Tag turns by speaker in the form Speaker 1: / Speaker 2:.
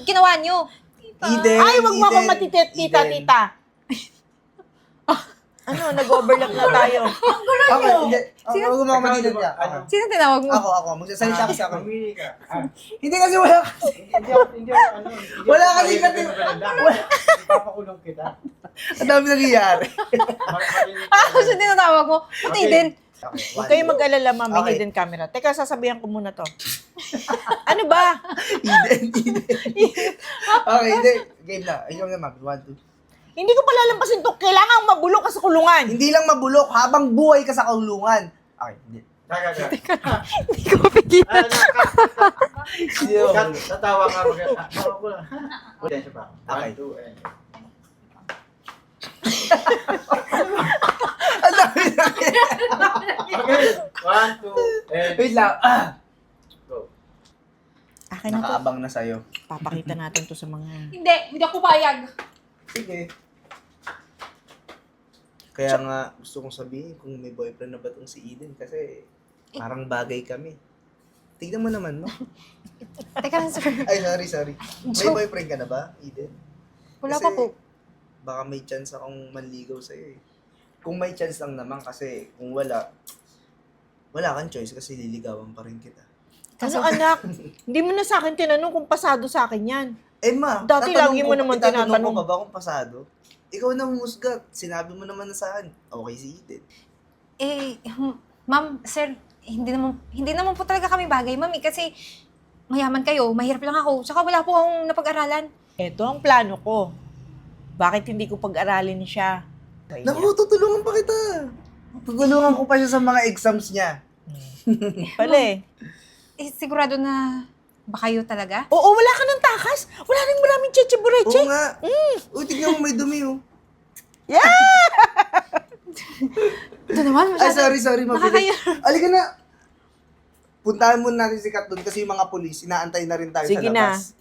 Speaker 1: ginawa niyo?
Speaker 2: Eden,
Speaker 3: Ay, wag mo
Speaker 2: Eden,
Speaker 3: akong matitit, tita,
Speaker 2: Eden.
Speaker 3: tita. Ano, nag-overlap na tayo.
Speaker 2: Okay, hindi. Huwag mo ako matitid ka.
Speaker 1: Sino tinawag mo?
Speaker 2: Ako. Magsasalita kasi ako.
Speaker 4: Mamili ka.
Speaker 2: Hindi kasi wala kasi.
Speaker 4: Hindi ako,
Speaker 2: Wala kasi kasi.
Speaker 4: Ipapakulong kita.
Speaker 2: Ang dami nangyayari.
Speaker 1: Ako siya tinatawag mo. Pati din.
Speaker 3: Huwag kayong mag-alala, ma'am. May
Speaker 2: Okay.
Speaker 3: hidden camera. Teka, sasabihan ko muna to. Ano ba?
Speaker 2: Eden. Okay, hindi. Game na. Ikaw na, ma'am. 1, 2.
Speaker 3: Hindi ko palalampasin to. Kailangan mabulok ka sa kulungan.
Speaker 2: Hindi lang mabulok habang buhay ka sa kulungan. Okay, hindi.
Speaker 1: Hindi ko pigilan.
Speaker 2: Hindi ako mabulok.
Speaker 4: Tatawa ka. Tawa ko lang. Wala siya pa.
Speaker 2: Okay.
Speaker 4: 1, 2, and...
Speaker 2: Ang dami nangyayari.
Speaker 4: Okay. 1, 2, and...
Speaker 2: Wait lang.
Speaker 4: Go.
Speaker 3: Akin na to.
Speaker 2: Nakaabang na sa'yo.
Speaker 3: Papakita natin to sa mga...
Speaker 1: Hindi ako payag.
Speaker 2: Sige. Kaya nga, gusto kong sabihin kung may boyfriend na ba itong si Eden kasi parang bagay kami. Tignan mo naman, no?
Speaker 1: Teka lang, sir.
Speaker 2: Ay, sorry. May
Speaker 1: Joke.
Speaker 2: boyfriend ka na ba, Eden?
Speaker 1: Wala
Speaker 2: Kasi
Speaker 1: pa po.
Speaker 2: Baka may chance akong manligaw sa'yo eh. Kung may chance lang naman kasi kung wala kang choice kasi liligawan pa rin kita.
Speaker 3: Ano, anak? Hindi mo na sa akin tinanong kung pasado sa akin yan.
Speaker 2: Eh ma,
Speaker 3: Dati lagi mo naman tinatanong.
Speaker 2: ko ba kung pasado? Ikaw na humusga. Sinabi mo naman na saan. Okay si Eden.
Speaker 1: Ma'am, sir, hindi naman po talaga kami bagay, ma'am, kasi mayaman kayo, mahirap lang ako. Tsaka wala po akong napag-aralan.
Speaker 3: Ito ang plano ko. Bakit hindi ko pag-aralin siya?
Speaker 2: Naku, tutulungan pa kita. Tutulungan ko pa siya sa mga exams niya.
Speaker 3: Pala eh.
Speaker 1: Sigurado na ba kayo talaga?
Speaker 3: Oo, wala ka ng takas. Wala rin maraming cheche-bureche.
Speaker 2: Oo nga. Uy, tignan mo may dumi oh.
Speaker 1: Ito naman,
Speaker 2: Ay,
Speaker 1: masyado.
Speaker 2: sorry, mabilis.
Speaker 1: Nakakaya.
Speaker 2: Halika na. Puntahan muna natin si Kat doon kasi yung mga pulis, inaantay na rin tayo
Speaker 3: Sige
Speaker 2: sa
Speaker 3: na.
Speaker 2: labas.